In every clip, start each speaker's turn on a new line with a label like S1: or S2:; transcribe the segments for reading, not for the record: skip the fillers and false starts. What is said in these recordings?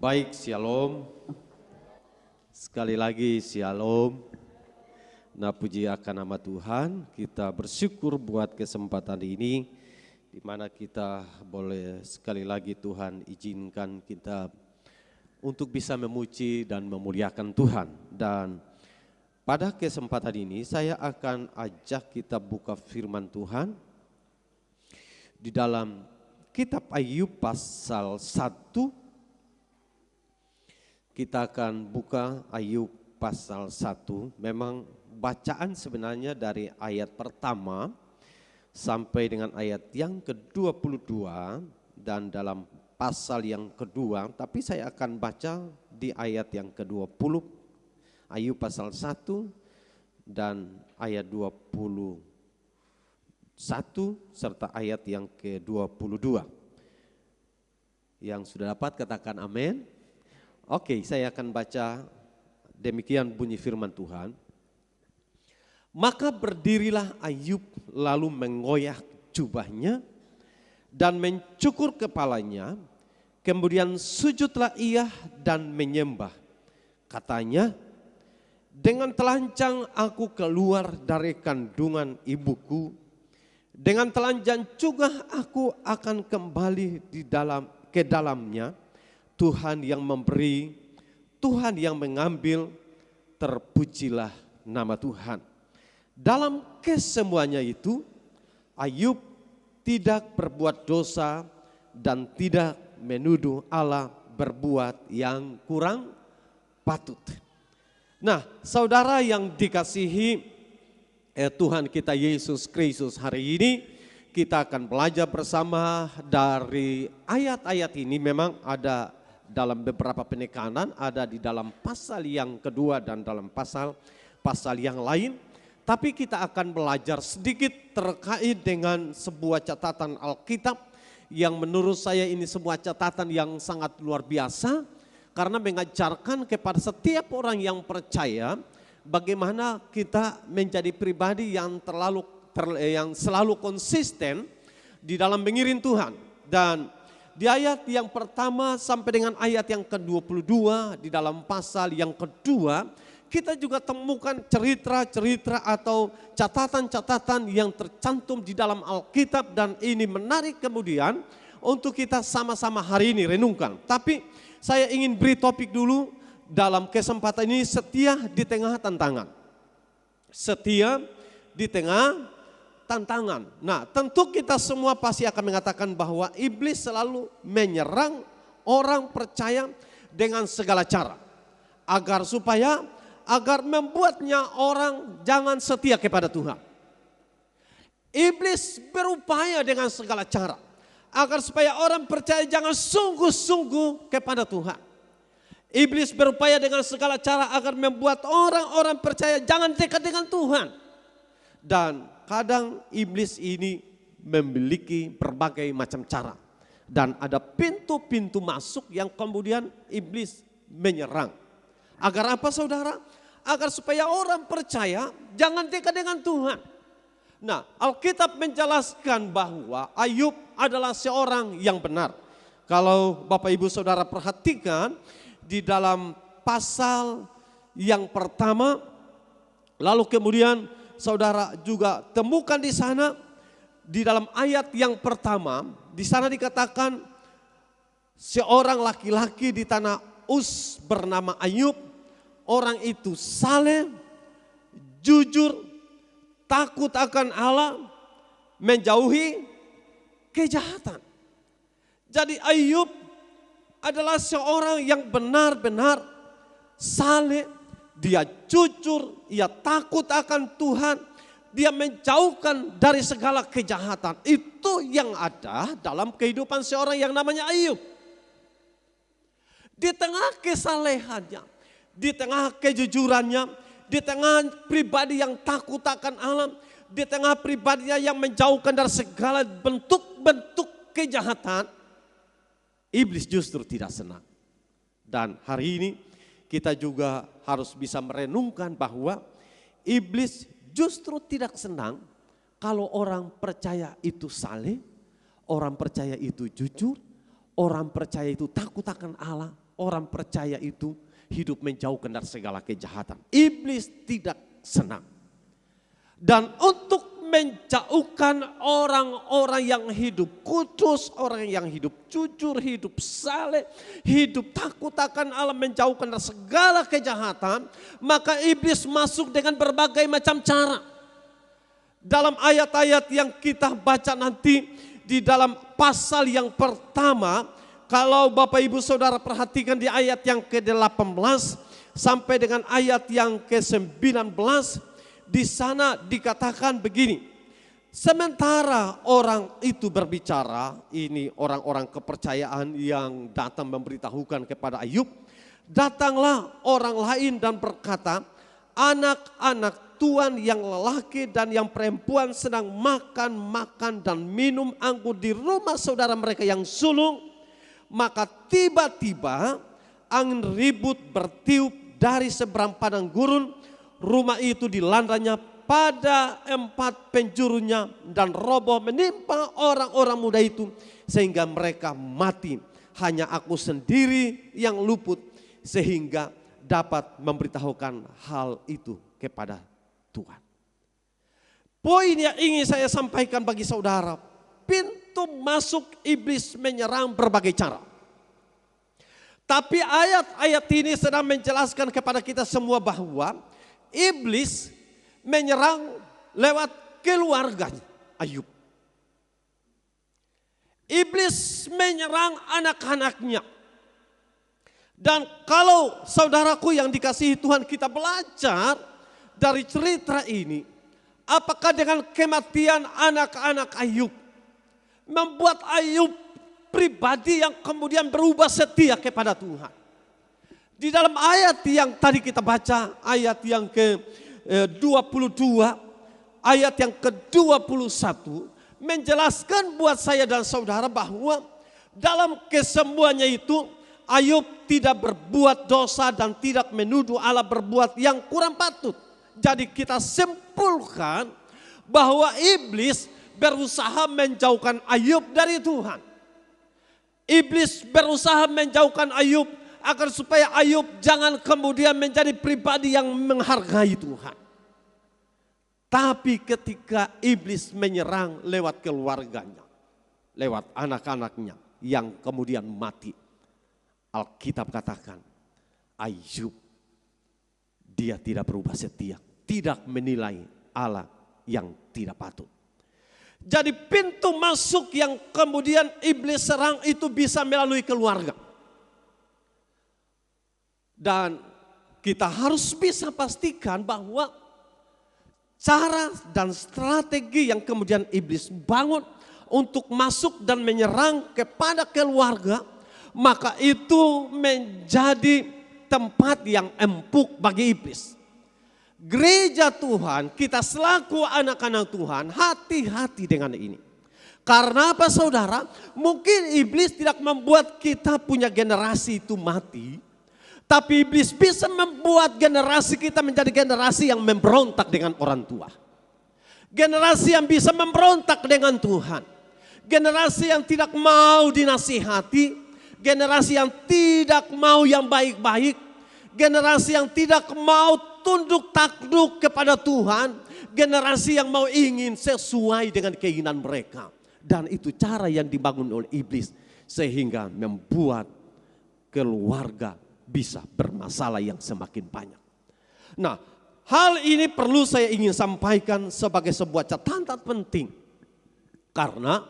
S1: Baik, shalom. Sekali lagi shalom. Nah, puji akan nama Tuhan. Kita bersyukur buat kesempatan ini, di mana kita boleh sekali lagi Tuhan izinkan kita untuk bisa memuji dan memuliakan Tuhan. Dan pada kesempatan ini saya akan ajak kita buka firman Tuhan di dalam kitab Ayub pasal 1. Kita akan buka Ayub pasal 1. Memang bacaan sebenarnya dari ayat pertama sampai dengan ayat yang ke-22 dan dalam pasal yang kedua, tapi saya akan baca di ayat yang ke-20, Ayub pasal 1 dan ayat 21 serta ayat yang ke-22. Yang sudah dapat katakan amin. Oke, saya akan baca demikian bunyi firman Tuhan. Maka berdirilah Ayub lalu menggoyah jubahnya dan mencukur kepalanya, kemudian sujudlah ia dan menyembah. Katanya, dengan telanjang aku keluar dari kandungan ibuku, dengan telanjang juga aku akan kembali ke dalamnya. Tuhan yang memberi, Tuhan yang mengambil, terpujilah nama Tuhan. Dalam kesemuanya itu, Ayub tidak berbuat dosa dan tidak menuduh Allah berbuat yang kurang patut. Nah, saudara yang dikasihi Tuhan kita Yesus Kristus, hari ini kita akan belajar bersama dari ayat-ayat ini. Memang ada dalam beberapa penekanan, ada di dalam pasal yang kedua dan dalam pasal yang lain. Tapi kita akan belajar sedikit terkait dengan sebuah catatan Alkitab yang menurut saya ini sebuah catatan yang sangat luar biasa. Karena mengajarkan kepada setiap orang yang percaya bagaimana kita menjadi pribadi yang selalu konsisten di dalam mengiring Tuhan. Dan di ayat yang pertama sampai dengan ayat yang ke-22 di dalam pasal yang kedua, kita juga temukan cerita-cerita atau catatan-catatan yang tercantum di dalam Alkitab, dan ini menarik kemudian untuk kita sama-sama hari ini renungkan. Tapi saya ingin beri topik dulu dalam kesempatan ini, setia di tengah tantangan. Setia di tengah tantangan. Nah, tentu kita semua pasti akan mengatakan bahwa iblis selalu menyerang orang percaya dengan segala cara agar membuatnya orang jangan setia kepada Tuhan. Iblis berupaya dengan segala cara agar supaya orang percaya jangan sungguh-sungguh kepada Tuhan. Iblis berupaya dengan segala cara agar membuat orang-orang percaya jangan dekat dengan Tuhan. Dan kadang iblis ini memiliki berbagai macam cara. Dan ada pintu-pintu masuk yang kemudian iblis menyerang. Agar apa, saudara? Agar supaya orang percaya jangan dekat dengan Tuhan. Nah, Alkitab menjelaskan bahwa Ayub adalah seorang yang benar. Kalau Bapak Ibu Saudara perhatikan di dalam pasal yang pertama, lalu kemudian saudara juga temukan di sana, di dalam ayat yang pertama, di sana dikatakan seorang laki-laki di tanah Uz bernama Ayub. Orang itu saleh, jujur, takut akan Allah, menjauhi kejahatan. Jadi Ayub adalah seorang yang benar-benar saleh, dia jujur, ia takut akan Tuhan, dia menjauhkan dari segala kejahatan. Itu yang ada dalam kehidupan seorang yang namanya Ayub. Di tengah kesalehannya, di tengah kejujurannya, di tengah pribadi yang takut akan Allah, di tengah pribadinya yang menjauhkan dari segala bentuk-bentuk kejahatan, iblis justru tidak senang. Dan hari ini kita juga harus bisa merenungkan bahwa iblis justru tidak senang kalau orang percaya itu saleh, orang percaya itu jujur, orang percaya itu takut akan Allah, orang percaya itu hidup menjauhkan dari segala kejahatan. Iblis tidak senang. Dan untuk menjauhkan orang-orang yang hidup kudus, orang yang hidup jujur, hidup saleh, hidup takut akan Allah, menjauhkan dari segala kejahatan, maka iblis masuk dengan berbagai macam cara. Dalam ayat-ayat yang kita baca nanti di dalam pasal yang pertama, kalau Bapak Ibu Saudara perhatikan di ayat yang ke-18 sampai dengan ayat yang ke-19, di sana dikatakan begini. Sementara orang itu berbicara, ini orang-orang kepercayaan yang datang memberitahukan kepada Ayub, datanglah orang lain dan berkata, anak-anak Tuan yang lelaki dan yang perempuan sedang makan dan minum anggur di rumah saudara mereka yang sulung. Maka tiba-tiba angin ribut bertiup dari seberang padang gurun. Rumah itu dilandanya pada 4 penjurunya dan roboh menimpa orang-orang muda itu sehingga mereka mati. Hanya aku sendiri yang luput sehingga dapat memberitahukan hal itu kepada Tuhan. Poin yang ingin saya sampaikan bagi saudara, pintu masuk iblis menyerang berbagai cara. Tapi ayat-ayat ini sedang menjelaskan kepada kita semua bahwa iblis menyerang lewat keluarganya Ayub. Iblis menyerang anak-anaknya. Dan kalau saudaraku yang dikasihi Tuhan, kita belajar dari cerita ini, apakah dengan kematian anak-anak Ayub membuat Ayub pribadi yang kemudian berubah setia kepada Tuhan? Di dalam ayat yang tadi kita baca, ayat yang ke-22, ayat yang ke-21, menjelaskan buat saya dan saudara bahwa dalam kesemuanya itu Ayub tidak berbuat dosa dan tidak menuduh Allah berbuat yang kurang patut. Jadi kita simpulkan bahwa iblis berusaha menjauhkan Ayub dari Tuhan. Iblis berusaha menjauhkan Ayub agar supaya Ayub jangan kemudian menjadi pribadi yang menghargai Tuhan. Tapi ketika iblis menyerang lewat keluarganya, lewat anak-anaknya yang kemudian mati, Alkitab katakan Ayub dia tidak berubah setia, tidak menilai Allah yang tidak patut. Jadi pintu masuk yang kemudian iblis serang itu bisa melalui keluarga. Dan kita harus bisa pastikan bahwa cara dan strategi yang kemudian iblis bangun untuk masuk dan menyerang kepada keluarga, maka itu menjadi tempat yang empuk bagi iblis. Gereja Tuhan, kita selaku anak-anak Tuhan, hati-hati dengan ini. Karena apa saudara? Mungkin iblis tidak membuat kita punya generasi itu mati, tapi iblis bisa membuat generasi kita menjadi generasi yang memberontak dengan orang tua. Generasi yang bisa memberontak dengan Tuhan. Generasi yang tidak mau dinasihati. Generasi yang tidak mau yang baik-baik. Generasi yang tidak mau tunduk takluk kepada Tuhan. Generasi yang mau ingin sesuai dengan keinginan mereka. Dan itu cara yang dibangun oleh iblis. Sehingga membuat keluarga bisa bermasalah yang semakin banyak. Nah, hal ini perlu saya ingin sampaikan sebagai sebuah catatan penting. Karena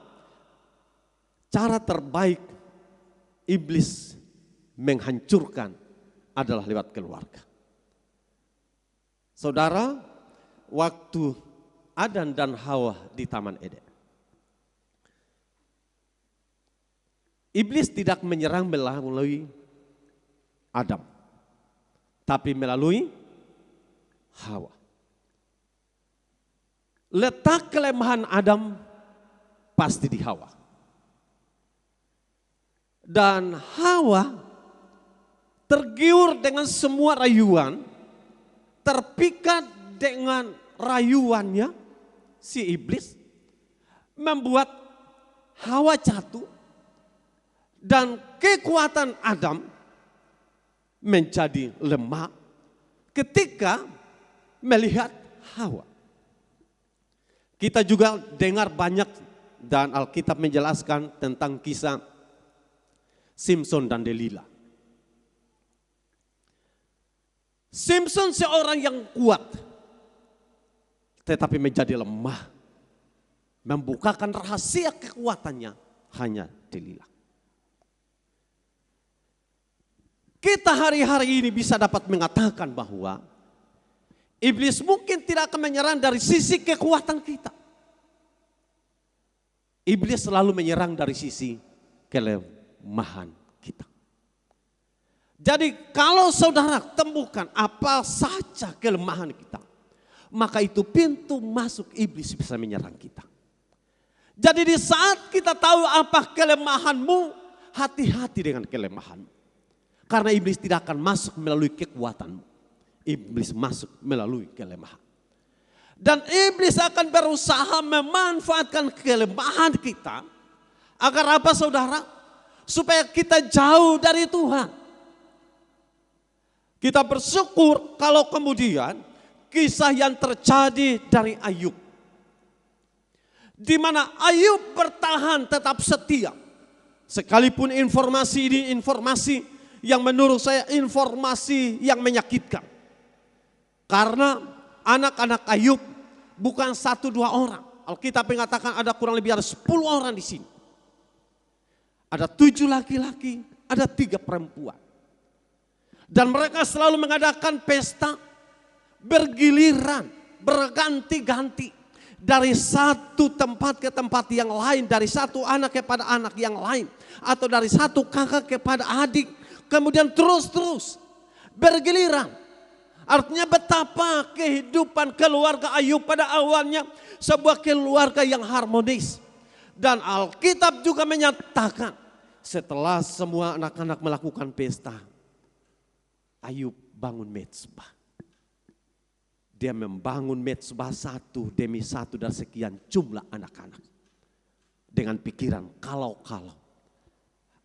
S1: cara terbaik iblis menghancurkan adalah lewat keluarga. Saudara, waktu Adam dan Hawa di Taman Eden, iblis tidak menyerang melalui Adam, tapi melalui Hawa. Letak kelemahan Adam pasti di Hawa. Dan Hawa tergiur dengan semua rayuan, terpikat dengan rayuannya si iblis, membuat Hawa jatuh dan kekuatan Adam menjadi lemah ketika melihat Hawa. Kita juga dengar banyak dan Alkitab menjelaskan tentang kisah Simpson dan Delila. Simpson seorang yang kuat, tetapi menjadi lemah. Membukakan rahasia kekuatannya hanya Delila. Kita hari-hari ini bisa dapat mengatakan bahwa iblis mungkin tidak akan menyerang dari sisi kekuatan kita. Iblis selalu menyerang dari sisi kelemahan kita. Jadi kalau saudara temukan apa saja kelemahan kita, maka itu pintu masuk iblis bisa menyerang kita. Jadi di saat kita tahu apa kelemahanmu, hati-hati dengan kelemahanmu. Karena iblis tidak akan masuk melalui kekuatanmu. Iblis masuk melalui kelemahan. Dan iblis akan berusaha memanfaatkan kelemahan kita. Agar apa saudara? Supaya kita jauh dari Tuhan. Kita bersyukur kalau kemudian kisah yang terjadi dari Ayub. Di mana Ayub bertahan tetap setia. Sekalipun informasi ini informasi yang menurut saya informasi yang menyakitkan. Karena anak-anak Ayub bukan 1-2 orang. Alkitab mengatakan ada kurang lebih ada 10 orang di sini. Ada 7 laki-laki, ada 3 perempuan. Dan mereka selalu mengadakan pesta bergiliran, berganti-ganti. Dari satu tempat ke tempat yang lain, dari satu anak kepada anak yang lain. Atau dari satu kakak kepada adik. Kemudian terus-terus bergiliran. Artinya betapa kehidupan keluarga Ayub pada awalnya sebuah keluarga yang harmonis. Dan Alkitab juga menyatakan setelah semua anak-anak melakukan pesta, Ayub bangun mezbah. Dia membangun mezbah satu demi satu dari sekian jumlah anak-anak. Dengan pikiran kalau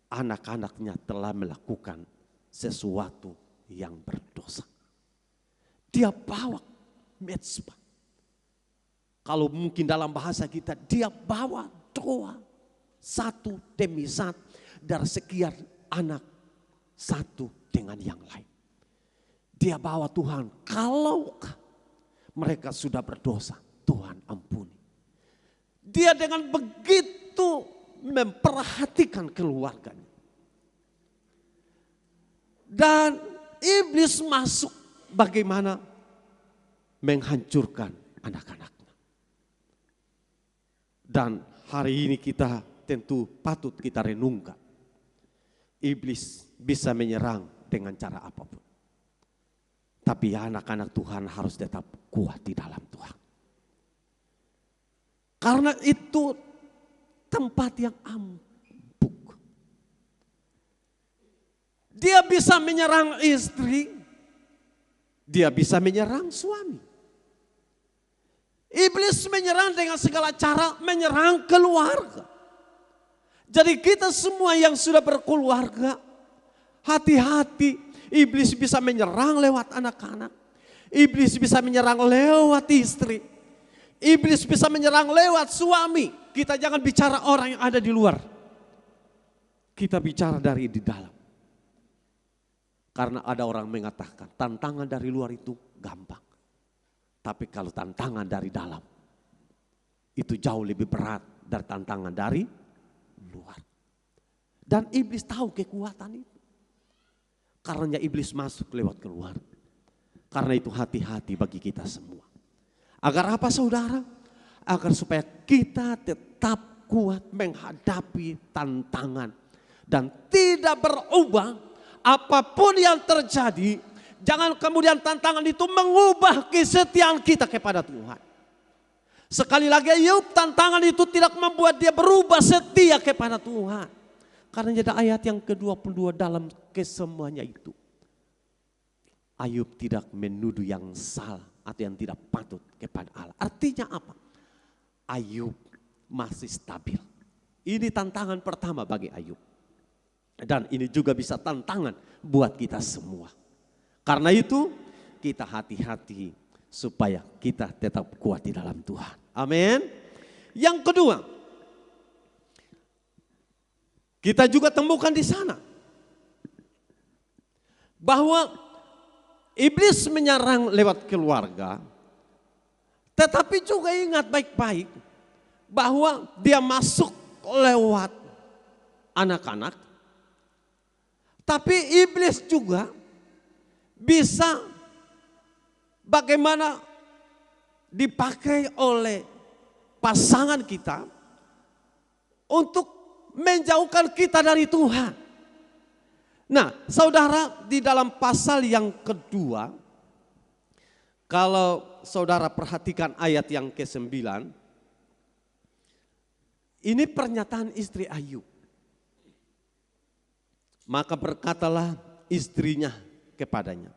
S1: anak-anaknya telah melakukan sesuatu yang berdosa. Dia bawa mezbah. Kalau mungkin dalam bahasa kita, dia bawa doa satu demi satu dari sekian anak satu dengan yang lain. Dia bawa Tuhan, kalau mereka sudah berdosa, Tuhan ampuni. Dia dengan begitu memperhatikan keluarganya. Dan iblis masuk bagaimana menghancurkan anak-anaknya. Dan hari ini kita tentu patut kita renungkan. Iblis bisa menyerang dengan cara apapun. Tapi anak-anak Tuhan harus tetap kuat di dalam Tuhan. Karena itu tempat yang empuk. Dia bisa menyerang istri, dia bisa menyerang suami. Iblis menyerang dengan segala cara, menyerang keluarga. Jadi kita semua yang sudah berkeluarga, hati-hati, iblis bisa menyerang lewat anak-anak. Iblis bisa menyerang lewat istri. Iblis bisa menyerang lewat suami. Kita jangan bicara orang yang ada di luar. Kita bicara dari di dalam. Karena ada orang mengatakan tantangan dari luar itu gampang. Tapi kalau tantangan dari dalam, itu jauh lebih berat dari tantangan dari luar. Dan iblis tahu kekuatan itu. Karena iblis masuk lewat keluar. Karena itu hati-hati bagi kita semua. Agar apa saudara? Agar supaya kita tetap kuat menghadapi tantangan. Dan tidak berubah apapun yang terjadi. Jangan kemudian tantangan itu mengubah kesetiaan kita kepada Tuhan. Sekali lagi Ayub, tantangan itu tidak membuat dia berubah setia kepada Tuhan. Karena ada ayat yang ke-22 dalam kesemuanya itu. Ayub tidak menuduh yang salah atau yang tidak patut kepada Allah. Artinya apa? Ayub masih stabil. Ini tantangan pertama bagi Ayub. Dan ini juga bisa tantangan buat kita semua. Karena itu kita hati-hati supaya kita tetap kuat di dalam Tuhan. Amin. Yang kedua, kita juga temukan di sana bahwa iblis menyerang lewat keluarga, tetapi juga ingat baik-baik bahwa dia masuk lewat anak-anak. Tapi iblis juga bisa bagaimana dipakai oleh pasangan kita untuk menjauhkan kita dari Tuhan. Nah, saudara, di dalam pasal yang kedua, kalau saudara perhatikan ayat yang ke-9, ini pernyataan istri Ayub. Maka berkatalah istrinya kepadanya,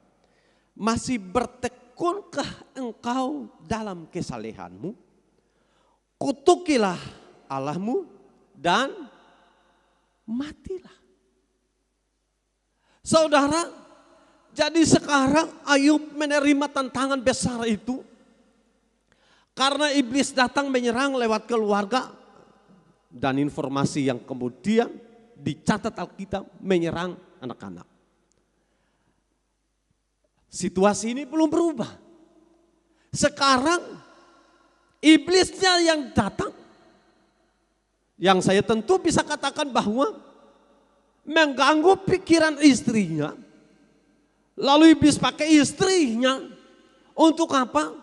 S1: masih bertekunkah engkau dalam kesalehanmu? Kutukilah Allahmu dan matilah. Saudara, jadi sekarang Ayub menerima tantangan besar itu. Karena iblis datang menyerang lewat keluarga. Dan informasi yang kemudian dicatat Alkitab menyerang anak-anak. Situasi ini belum berubah. Sekarang iblisnya yang datang. Yang saya tentu bisa katakan bahwa mengganggu pikiran istrinya. Lalu iblis pakai istrinya untuk apa?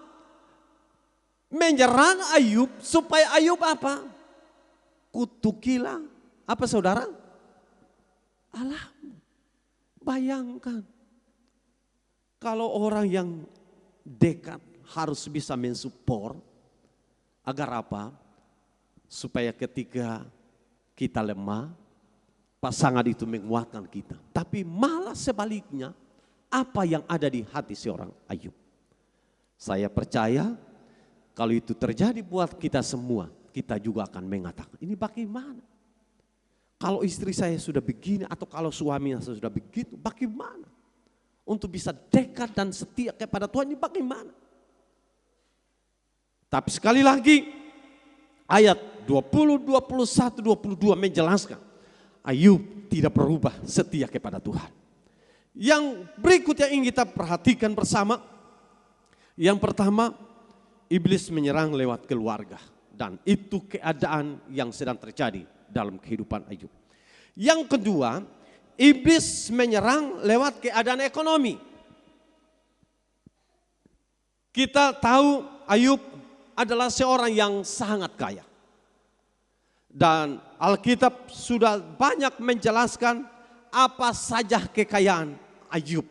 S1: Menyerang Ayub supaya Ayub apa? Kutukilah apa saudara? Allah. Bayangkan kalau orang yang dekat harus bisa mensupport agar apa? Supaya ketika kita lemah, pasangan itu menguatkan kita. Tapi malah sebaliknya, apa yang ada di hati seorang Ayub. Saya percaya kalau itu terjadi buat kita semua, kita juga akan mengatakan, ini bagaimana? Kalau istri saya sudah begini atau kalau suaminya sudah begitu, bagaimana? Untuk bisa dekat dan setia kepada Tuhan, ini bagaimana? Tapi sekali lagi, ayat 20, 21, 22 menjelaskan, Ayub tidak berubah setia kepada Tuhan. Yang berikutnya ingin kita perhatikan bersama. Yang pertama, iblis menyerang lewat keluarga. Dan itu keadaan yang sedang terjadi dalam kehidupan Ayub. Yang kedua, iblis menyerang lewat keadaan ekonomi. Kita tahu Ayub adalah seorang yang sangat kaya. Dan Alkitab sudah banyak menjelaskan apa saja kekayaan Ayub.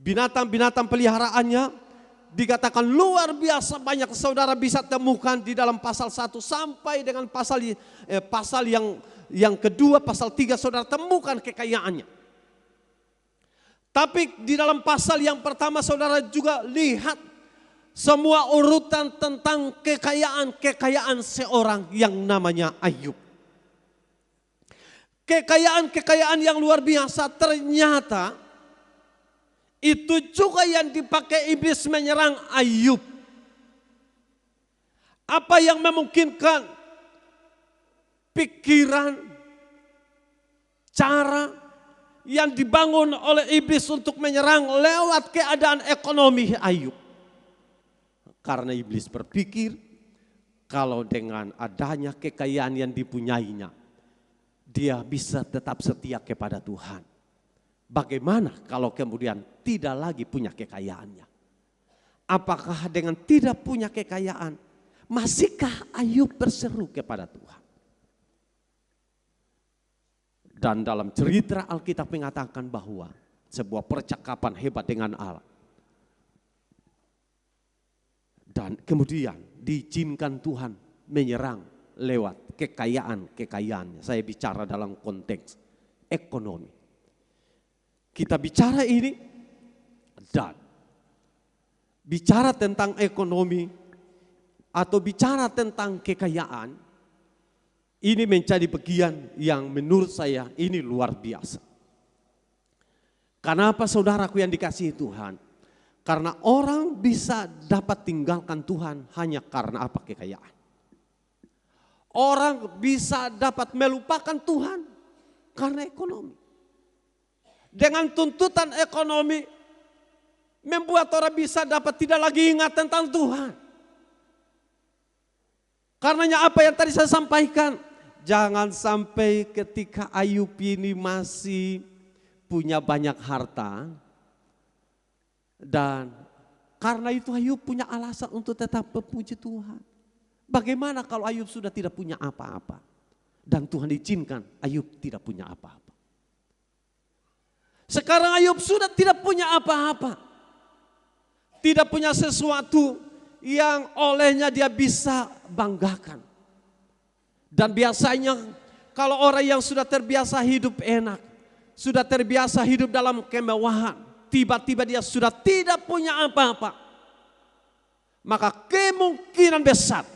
S1: Binatang-binatang peliharaannya dikatakan luar biasa banyak, saudara bisa temukan di dalam pasal 1 sampai dengan pasal yang kedua, pasal 3 saudara temukan kekayaannya. Tapi di dalam pasal yang pertama saudara juga lihat semua urutan tentang kekayaan seorang yang namanya Ayub. Kekayaan yang luar biasa ternyata itu juga yang dipakai iblis menyerang Ayub. Apa yang memungkinkan pikiran, cara yang dibangun oleh iblis untuk menyerang lewat keadaan ekonomi Ayub. Karena iblis berpikir kalau dengan adanya kekayaan yang dipunyainya, dia bisa tetap setia kepada Tuhan. Bagaimana kalau kemudian tidak lagi punya kekayaannya? Apakah dengan tidak punya kekayaan, masihkah Ayub berseru kepada Tuhan? Dan dalam cerita Alkitab mengatakan bahwa sebuah percakapan hebat dengan Allah. Dan kemudian diizinkan Tuhan menyerang lewat kekayaannya. Saya bicara dalam konteks ekonomi. Kita bicara ini dan bicara tentang ekonomi atau bicara tentang kekayaan, Ini menjadi bagian yang menurut saya ini luar biasa. Kenapa saudaraku yang dikasihi Tuhan? Karena orang bisa dapat tinggalkan Tuhan hanya karena apa? Kekayaan. Orang bisa dapat melupakan Tuhan karena ekonomi. Dengan tuntutan ekonomi membuat orang bisa dapat tidak lagi ingat tentang Tuhan. Karenanya apa yang tadi saya sampaikan, jangan sampai ketika Ayub ini masih punya banyak harta, dan karena itu Ayub punya alasan untuk tetap memuji Tuhan. Bagaimana kalau Ayub sudah tidak punya apa-apa dan Tuhan izinkan Ayub tidak punya apa-apa? Sekarang Ayub sudah tidak punya apa-apa, tidak punya sesuatu yang olehnya dia bisa banggakan. Dan biasanya kalau orang yang sudah terbiasa hidup enak, sudah terbiasa hidup dalam kemewahan, tiba-tiba dia sudah tidak punya apa-apa, maka kemungkinan besar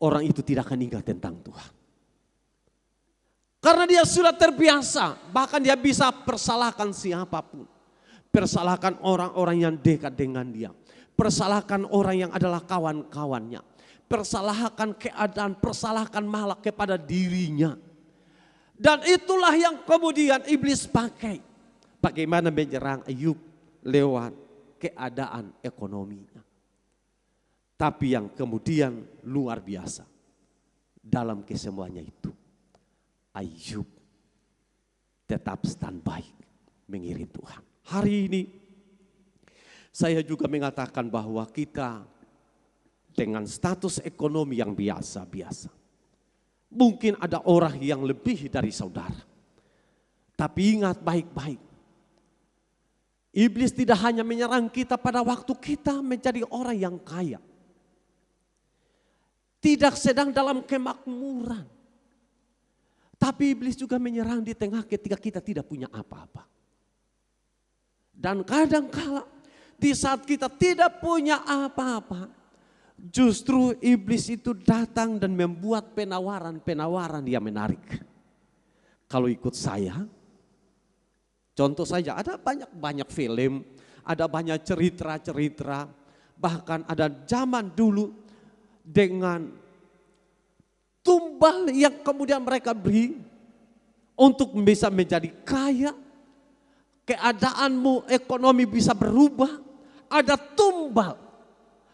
S1: orang itu tidak akan ingat tentang Tuhan. Karena dia sudah terbiasa, bahkan dia bisa persalahkan siapapun. Persalahkan orang-orang yang dekat dengan dia. Persalahkan orang yang adalah kawan-kawannya. Persalahkan keadaan, persalahkan malah kepada dirinya. Dan itulah yang kemudian iblis pakai. Bagaimana menyerang Ayub lewat keadaan ekonominya. Tapi yang kemudian luar biasa dalam kesemuanya itu, Ayub tetap standby mengiring Tuhan. Hari ini saya juga mengatakan bahwa kita dengan status ekonomi yang biasa-biasa, mungkin ada orang yang lebih dari saudara. Tapi ingat baik-baik, iblis tidak hanya menyerang kita pada waktu kita menjadi orang yang kaya, tidak sedang dalam kemakmuran. Tapi iblis juga menyerang di tengah ketika kita tidak punya apa-apa. Dan kadang-kala di saat kita tidak punya apa-apa, justru iblis itu datang dan membuat penawaran-penawaran yang menarik. Kalau ikut saya, contoh saja ada banyak film, ada banyak cerita-cerita, bahkan ada zaman dulu dengan tumbal yang kemudian mereka beri untuk bisa menjadi kaya, keadaanmu ekonomi bisa berubah, ada tumbal.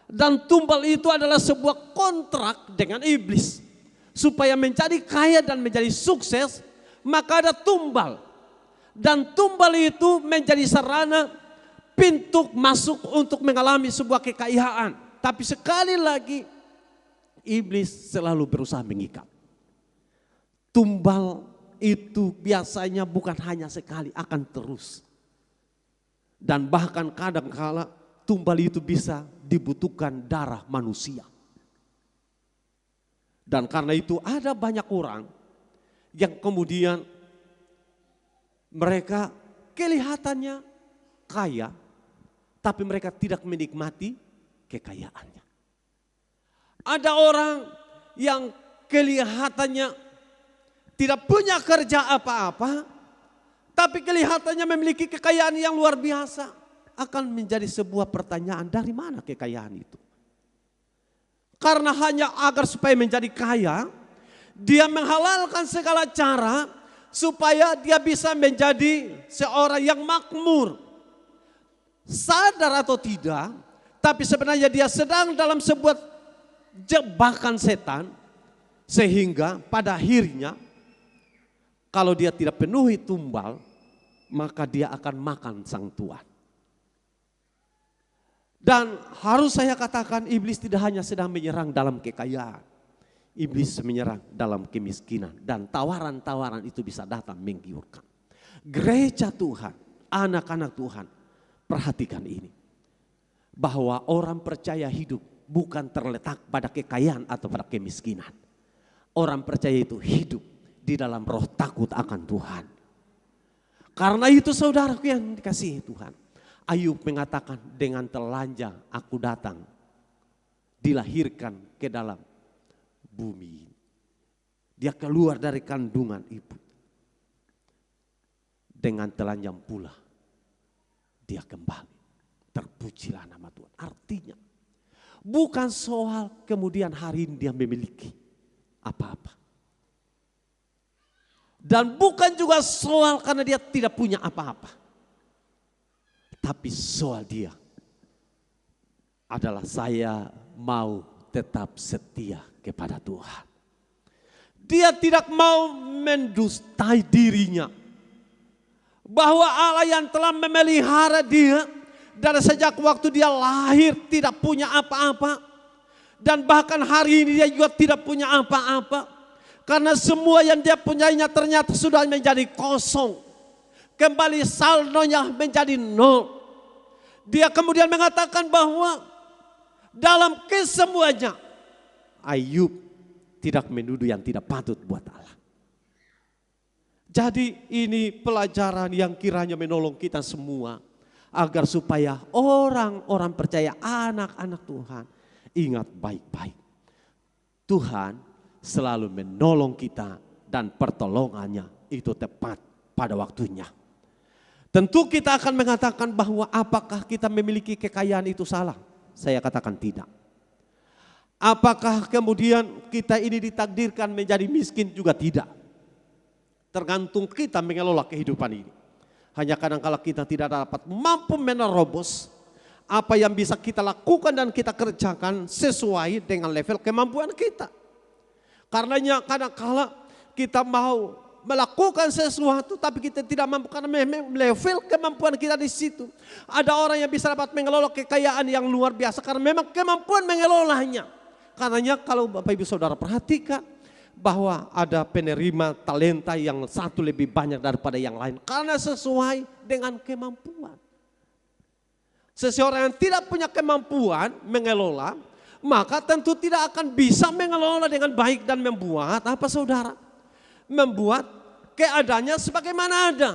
S1: Dan tumbal itu adalah sebuah kontrak dengan iblis. Supaya menjadi kaya dan menjadi sukses, maka ada tumbal. Dan tumbal itu menjadi sarana pintu masuk untuk mengalami sebuah kekayaan. Tapi sekali lagi, iblis selalu berusaha mengikat. Tumbal itu biasanya bukan hanya sekali, akan terus. Dan bahkan kadang-kala tumbal itu bisa dibutuhkan darah manusia. Dan karena itu ada banyak orang yang kemudian mereka kelihatannya kaya, tapi mereka tidak menikmati kekayaannya. Ada orang yang kelihatannya tidak punya kerja apa-apa, tapi kelihatannya memiliki kekayaan yang luar biasa. Akan menjadi sebuah pertanyaan, dari mana kekayaan itu? Karena hanya agar supaya menjadi kaya, dia menghalalkan segala cara supaya dia bisa menjadi seorang yang makmur. Sadar atau tidak, tapi sebenarnya dia sedang dalam sebuah jebakan setan, sehingga pada akhirnya kalau dia tidak penuhi tumbal, maka dia akan makan sang tuan. Dan harus saya katakan, iblis tidak hanya sedang menyerang dalam kekayaan, iblis menyerang dalam kemiskinan, dan tawaran-tawaran itu bisa datang menggiurkan. Gereja Tuhan, anak-anak Tuhan, perhatikan ini, bahwa orang percaya hidup bukan terletak pada kekayaan atau pada kemiskinan. Orang percaya itu hidup di dalam roh takut akan Tuhan. Karena itu saudaraku yang dikasihi Tuhan, Ayub mengatakan, dengan telanjang aku datang, dilahirkan ke dalam bumi. Dia keluar dari kandungan ibu. Dengan telanjang pula dia kembali. Terpujilah nama Tuhan. Artinya bukan soal kemudian hari ini dia memiliki apa-apa. Dan bukan juga soal karena dia tidak punya apa-apa. Tapi soal dia adalah saya mau tetap setia kepada Tuhan. Dia tidak mau mendustai dirinya. Bahwa Allah yang telah memelihara dia dari sejak waktu dia lahir tidak punya apa-apa. Dan bahkan hari ini dia juga tidak punya apa-apa. Karena semua yang dia punyainya ternyata sudah menjadi kosong. Kembali saldonya menjadi nol. Dia kemudian mengatakan bahwa dalam kesemuanya Ayub tidak menuduh yang tidak patut buat Allah. Jadi ini pelajaran yang kiranya menolong kita semua. Agar supaya orang-orang percaya, anak-anak Tuhan, ingat baik-baik. Tuhan selalu menolong kita dan pertolongannya itu tepat pada waktunya. Tentu kita akan mengatakan bahwa apakah kita memiliki kekayaan itu salah? Saya katakan tidak. Apakah kemudian kita ini ditakdirkan menjadi miskin? Juga tidak. Tergantung kita mengelola kehidupan ini. Hanya kadang-kala kita tidak dapat mampu menerobos apa yang bisa kita lakukan dan kita kerjakan sesuai dengan level kemampuan kita. Karenanya kadang-kala kita mau melakukan sesuatu tapi kita tidak mampu karena memang level kemampuan kita di situ. Ada orang yang bisa dapat mengelola kekayaan yang luar biasa karena memang kemampuan mengelolanya. Karenanya kalau Bapak Ibu Saudara perhatikan bahwa ada penerima talenta yang satu lebih banyak daripada yang lain karena sesuai dengan kemampuan. Seseorang yang tidak punya kemampuan mengelola, maka tentu tidak akan bisa mengelola dengan baik dan membuat apa saudara? Membuat keadaannya sebagaimana ada.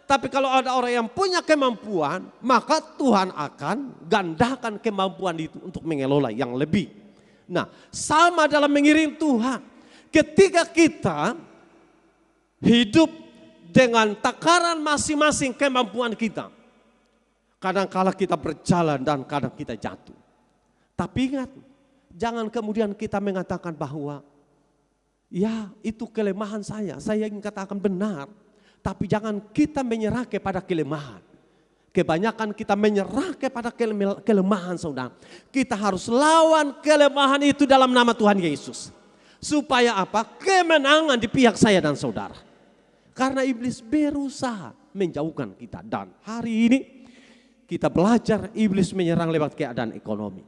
S1: Tapi kalau ada orang yang punya kemampuan, maka Tuhan akan gandakan kemampuan itu untuk mengelola yang lebih. Nah, sama dalam mengiring Tuhan. Ketika kita hidup dengan takaran masing-masing kemampuan kita. Kadang-kala kita berjalan dan kadang kita jatuh. Tapi ingat, jangan kemudian kita mengatakan bahwa ya itu kelemahan saya ingin katakan benar. Tapi jangan kita menyerah kepada kelemahan. Kebanyakan kita menyerah kepada kelemahan saudara. Kita harus lawan kelemahan itu dalam nama Tuhan Yesus. Supaya apa? Kemenangan di pihak saya dan saudara. Karena iblis berusaha menjauhkan kita. Dan hari ini kita belajar iblis menyerang lewat keadaan ekonomi.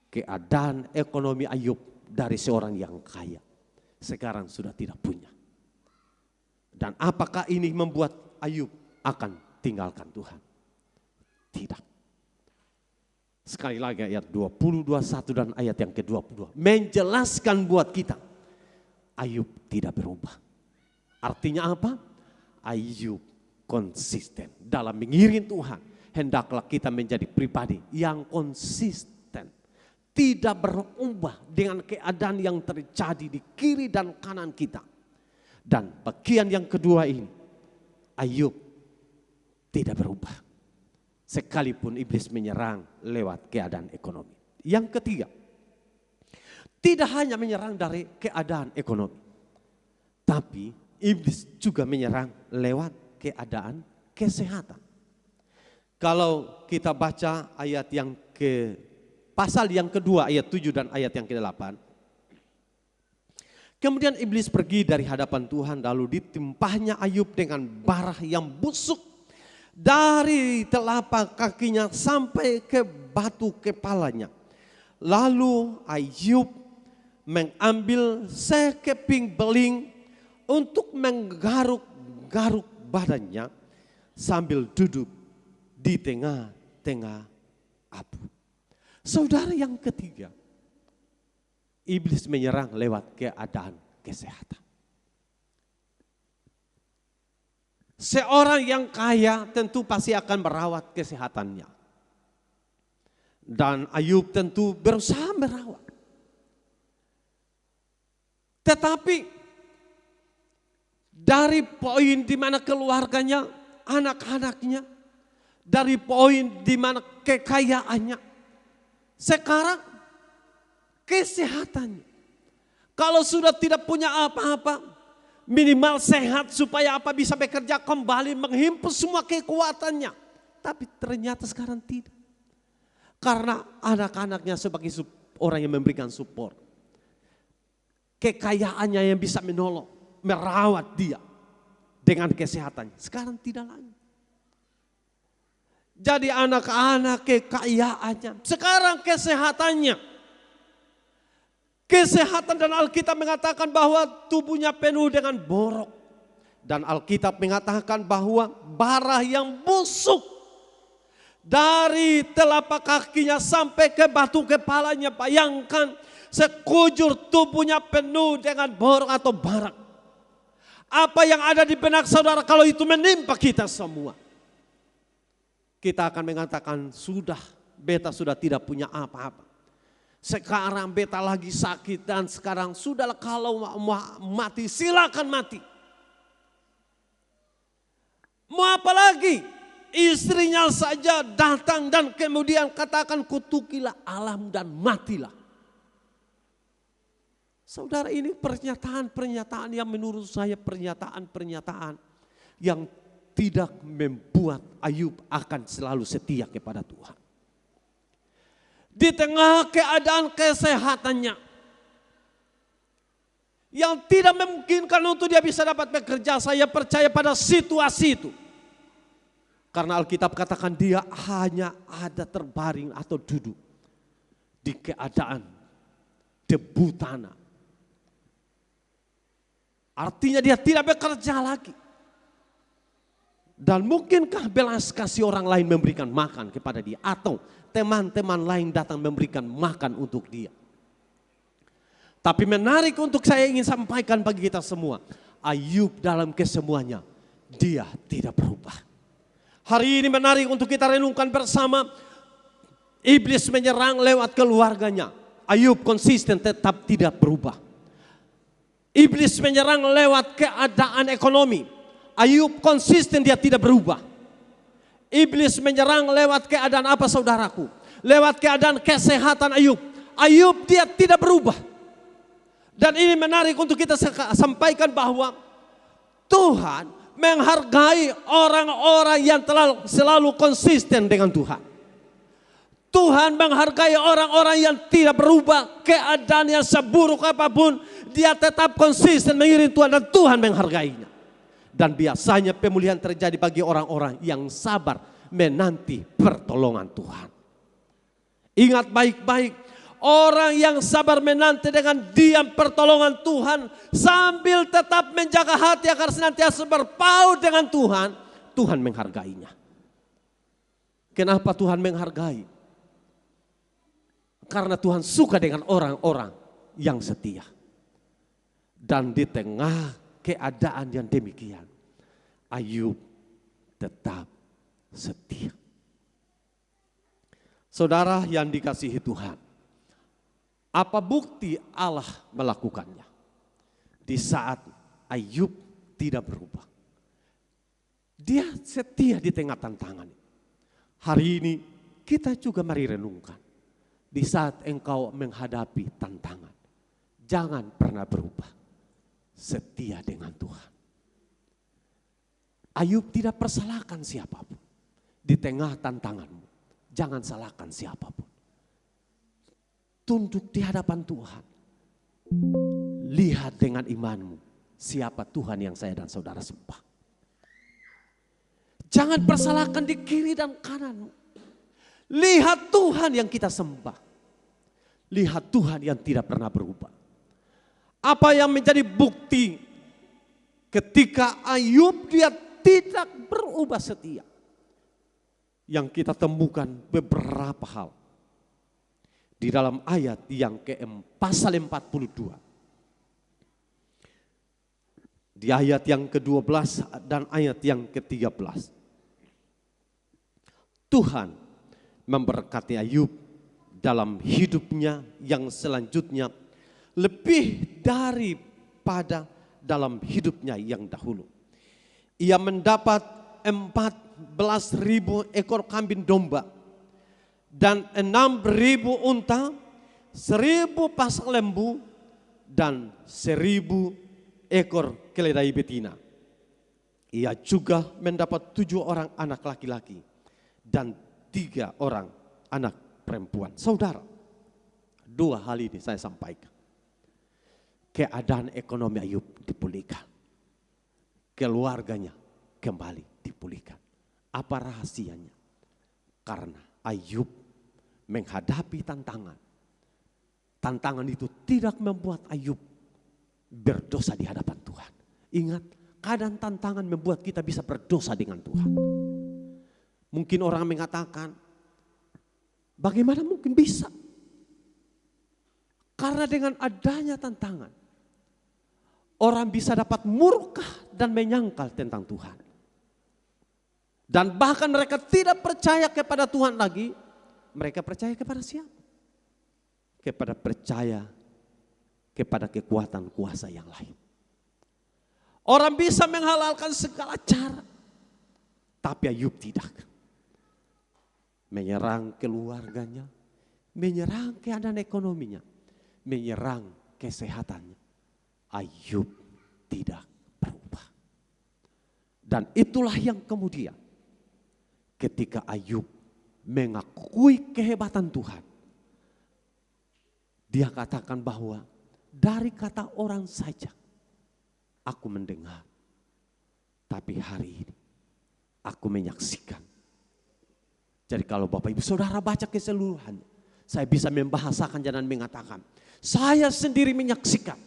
S1: Keadaan ekonomi Ayub dari seorang yang kaya. Sekarang sudah tidak punya. Dan apakah ini membuat Ayub akan tinggalkan Tuhan? Tidak. Sekali lagi ayat 20, 21 dan ayat yang ke-22. Menjelaskan buat kita. Ayub tidak berubah. Artinya apa? Ayub konsisten dalam mengiring Tuhan. Hendaklah kita menjadi pribadi yang konsisten. Tidak berubah dengan keadaan yang terjadi di kiri dan kanan kita. Dan bagian yang kedua ini. Ayub tidak berubah. Sekalipun iblis menyerang lewat keadaan ekonomi. Yang ketiga, tidak hanya menyerang dari keadaan ekonomi. Tapi iblis juga menyerang lewat keadaan kesehatan. Kalau kita baca ayat yang pasal yang kedua ayat 7 dan ayat yang ke-8. Kemudian iblis pergi dari hadapan Tuhan lalu ditimpahnya Ayub dengan bara yang busuk. Dari telapak kakinya sampai ke batu kepalanya. Lalu Ayub mengambil sekeping beling untuk menggaruk-garuk badannya sambil duduk di tengah-tengah abu. Saudara yang ketiga, iblis menyerang lewat keadaan kesehatan. Seorang yang kaya tentu pasti akan merawat kesehatannya. Dan Ayub tentu berusaha merawat. Tetapi dari poin di mana keluarganya, anak-anaknya, dari poin di mana kekayaannya, sekarang kesehatannya. Kalau sudah tidak punya apa-apa, minimal sehat supaya apa bisa bekerja kembali menghimpun semua kekuatannya. Tapi ternyata sekarang tidak. Karena anak-anaknya sebagai orang yang memberikan support. Kekayaannya yang bisa menolong, merawat dia dengan kesehatannya. Sekarang tidak lagi. Jadi anak-anak kekayaannya, sekarang kesehatannya. Kesehatan dan Alkitab mengatakan bahwa tubuhnya penuh dengan borok. Dan Alkitab mengatakan bahwa bara yang busuk dari telapak kakinya sampai ke batu kepalanya. Bayangkan sekujur tubuhnya penuh dengan borok atau barak. Apa yang ada di benak saudara kalau itu menimpa kita semua? Kita akan mengatakan beta sudah tidak punya apa-apa. Sekarang beta lagi sakit dan sekarang sudahlah kalau mau mati silakan mati. Mau apa lagi? Istrinya saja datang dan kemudian katakan kutukilah alam dan matilah. Saudara, ini pernyataan-pernyataan yang menurut saya pernyataan-pernyataan yang tidak membuat Ayub akan selalu setia kepada Tuhan. Di tengah keadaan kesehatannya yang tidak memungkinkan untuk dia bisa dapat bekerja, saya percaya pada situasi itu. Karena Alkitab katakan dia hanya ada terbaring atau duduk di keadaan debu tanah. Artinya dia tidak bekerja lagi. Dan mungkinkah belas kasih orang lain memberikan makan kepada dia, atau teman-teman lain datang memberikan makan untuk dia. Tapi menarik untuk saya ingin sampaikan bagi kita semua, Ayub dalam kesemuanya dia tidak berubah. Hari ini menarik untuk kita renungkan bersama. Iblis menyerang lewat keluarganya. Ayub konsisten tetap tidak berubah. Iblis menyerang lewat keadaan ekonomi. Ayub konsisten dia tidak berubah. Iblis menyerang lewat keadaan apa saudaraku? Lewat keadaan kesehatan Ayub. Ayub dia tidak berubah. Dan ini menarik untuk kita sampaikan bahwa Tuhan menghargai orang-orang yang selalu konsisten dengan Tuhan. Tuhan menghargai orang-orang yang tidak berubah. Keadaan yang seburuk apapun, dia tetap konsisten mengiring Tuhan dan Tuhan menghargainya. Dan biasanya pemulihan terjadi bagi orang-orang yang sabar menanti pertolongan Tuhan. Ingat baik-baik, orang yang sabar menanti dengan diam pertolongan Tuhan sambil tetap menjaga hati agar senantiasa berpaut dengan Tuhan, Tuhan menghargainya. Kenapa Tuhan menghargai? Karena Tuhan suka dengan orang-orang yang setia. Dan di tengah keadaan yang demikian, Ayub tetap setia. Saudara yang dikasihi Tuhan, apa bukti Allah melakukannya? Di saat Ayub tidak berubah, dia setia di tengah tantangan. Hari ini kita juga mari renungkan. Di saat engkau menghadapi tantangan, jangan pernah berubah. Setia dengan Tuhan. Ayub tidak persalahkan siapapun. Di tengah tantanganmu, jangan salahkan siapapun. Tunduk di hadapan Tuhan. Lihat dengan imanmu siapa Tuhan yang saya dan saudara sembah. Jangan persalahkan di kiri dan kananmu. Lihat Tuhan yang kita sembah. Lihat Tuhan yang tidak pernah berubah. Apa yang menjadi bukti ketika Ayub dia tidak berubah setia? Yang kita temukan beberapa hal. Di dalam ayat yang pasal 42. Di ayat yang ke-12 dan ayat yang ke-13. Tuhan memberkati Ayub dalam hidupnya yang selanjutnya lebih dari pada dalam hidupnya yang dahulu. Ia mendapat 14.000 ekor kambing domba dan 6.000 unta, 1.000 pasang lembu dan 1.000 ekor keledai betina. Ia juga mendapat 7 orang anak laki-laki dan 3 orang anak perempuan. Saudara, 2 hal ini saya sampaikan. Keadaan ekonomi Ayub dipulihkan. Keluarganya kembali dipulihkan. Apa rahasianya? Karena Ayub menghadapi tantangan. Tantangan itu tidak membuat Ayub berdosa di hadapan Tuhan. Ingat, keadaan tantangan membuat kita bisa berdosa dengan Tuhan. Mungkin orang mengatakan, bagaimana mungkin bisa? Karena dengan adanya tantangan, orang bisa dapat murka dan menyangkal tentang Tuhan. Dan bahkan mereka tidak percaya kepada Tuhan lagi. Mereka percaya kepada siapa? Percaya kepada kekuatan kuasa yang lain. Orang bisa menghalalkan segala cara. Tapi Ayub tidak. Menyerang keluarganya. Menyerang keadaan ekonominya. Menyerang kesehatannya. Ayub tidak berubah. Dan itulah yang kemudian ketika Ayub mengakui kehebatan Tuhan, dia katakan bahwa dari kata orang saja aku mendengar, tapi hari ini aku menyaksikan. Jadi kalau Bapak Ibu Saudara baca keseluruhannya, saya bisa membahasakan dan mengatakan, saya sendiri menyaksikan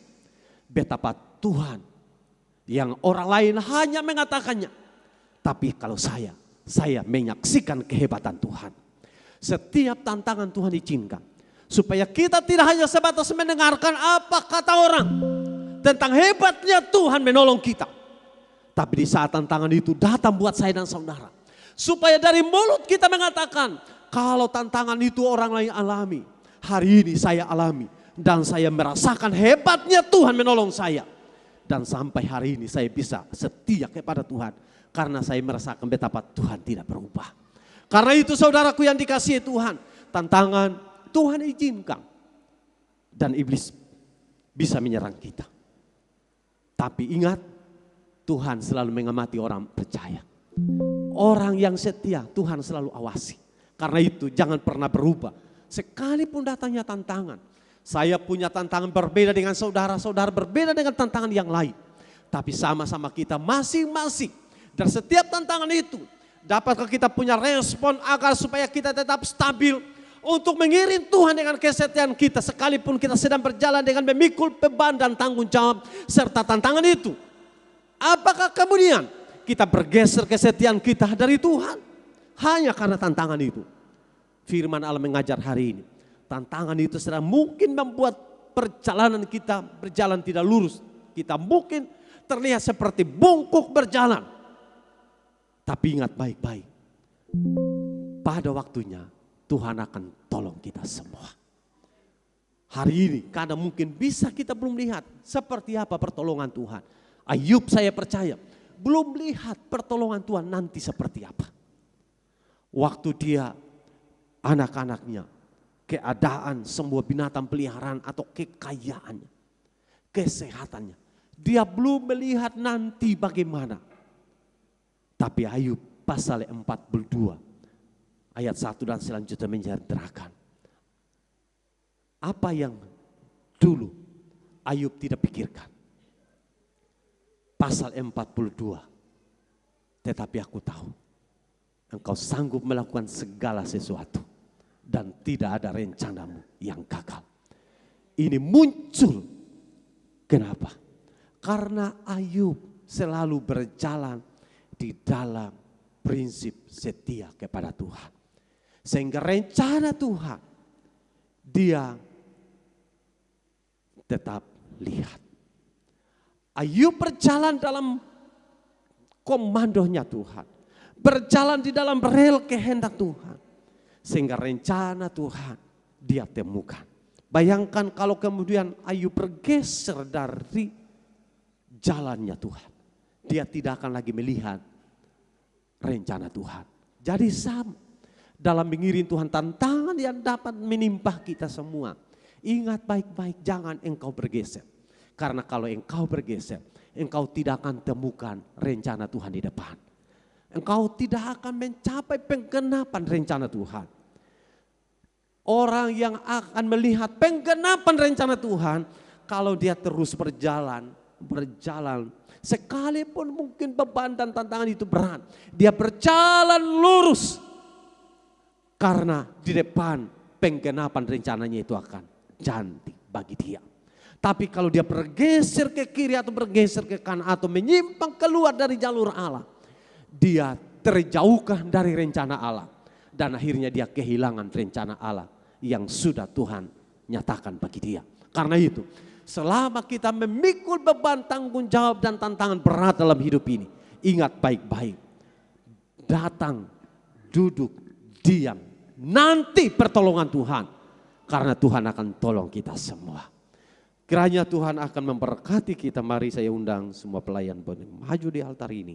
S1: betapa Tuhan yang orang lain hanya mengatakannya. Tapi kalau saya menyaksikan kehebatan Tuhan. Setiap tantangan Tuhan izinkan. Supaya kita tidak hanya sebatas mendengarkan apa kata orang. Tentang hebatnya Tuhan menolong kita. Tapi di saat tantangan itu datang buat saya dan saudara. Supaya dari mulut kita mengatakan, kalau tantangan itu orang lain alami, hari ini saya alami. Dan saya merasakan hebatnya Tuhan menolong saya. Dan sampai hari ini saya bisa setia kepada Tuhan. Karena saya merasakan betapa Tuhan tidak berubah. Karena itu saudaraku yang dikasihi Tuhan. Tantangan Tuhan izinkan. Dan iblis bisa menyerang kita. Tapi ingat, Tuhan selalu mengamati orang percaya. Orang yang setia Tuhan selalu awasi. Karena itu jangan pernah berubah. Sekalipun datangnya tantangan. Saya punya tantangan berbeda dengan saudara-saudara, berbeda dengan tantangan yang lain. Tapi sama-sama kita masing-masing. Dan setiap tantangan itu, dapatkah kita punya respon agar supaya kita tetap stabil. Untuk mengiring Tuhan dengan kesetiaan kita. Sekalipun kita sedang berjalan dengan memikul beban dan tanggung jawab serta tantangan itu. Apakah kemudian kita bergeser kesetiaan kita dari Tuhan? Hanya karena tantangan itu. Firman Allah mengajar hari ini. Tantangan itu sedang mungkin membuat perjalanan kita berjalan tidak lurus. Kita mungkin terlihat seperti bungkuk berjalan. Tapi ingat baik-baik. Pada waktunya Tuhan akan tolong kita semua. Hari ini kadang mungkin bisa kita belum lihat seperti apa pertolongan Tuhan. Ayub saya percaya belum lihat pertolongan Tuhan nanti seperti apa. Waktu dia anak-anaknya, keadaan semua binatang peliharaan atau kekayaannya, kesehatannya. Dia belum melihat nanti bagaimana. Tapi Ayub pasal 42 ayat 1 dan selanjutnya menyatakan apa yang dulu Ayub tidak pikirkan. Pasal 42. Tetapi aku tahu engkau sanggup melakukan segala sesuatu. Dan tidak ada rencanamu yang gagal. Ini muncul. Kenapa? Karena Ayub selalu berjalan di dalam prinsip setia kepada Tuhan. Sehingga rencana Tuhan dia tetap lihat. Ayub berjalan dalam komandonya Tuhan. Berjalan di dalam rel kehendak Tuhan. Sehingga rencana Tuhan dia temukan. Bayangkan kalau kemudian Ayub bergeser dari jalannya Tuhan. Dia tidak akan lagi melihat rencana Tuhan. Jadi sama dalam mengiring Tuhan, tantangan yang dapat menimpa kita semua. Ingat baik-baik, jangan engkau bergeser. Karena kalau engkau bergeser, engkau tidak akan temukan rencana Tuhan di depan. Engkau tidak akan mencapai penggenapan rencana Tuhan. Orang yang akan melihat penggenapan rencana Tuhan, kalau dia terus berjalan, sekalipun mungkin beban dan tantangan itu berat, dia berjalan lurus. Karena di depan penggenapan rencananya itu akan cantik bagi dia. Tapi kalau dia bergeser ke kiri atau bergeser ke kanan atau menyimpang keluar dari jalur Allah, dia terjauhkan dari rencana Allah. Dan akhirnya dia kehilangan rencana Allah yang sudah Tuhan nyatakan bagi dia. Karena itu, selama kita memikul beban tanggung jawab dan tantangan berat dalam hidup ini, ingat baik-baik, datang, duduk, diam, nanti pertolongan Tuhan. Karena Tuhan akan tolong kita semua. Kiranya Tuhan akan memberkati kita. Mari saya undang semua pelayan boleh maju di altar ini.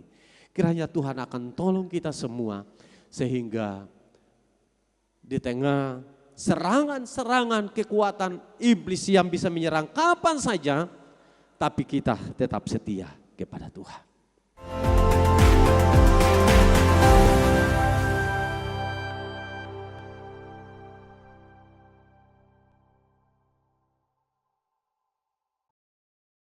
S1: Kiranya Tuhan akan tolong kita semua, sehingga di tengah serangan-serangan kekuatan iblis yang bisa menyerang kapan saja, tapi kita tetap setia kepada Tuhan.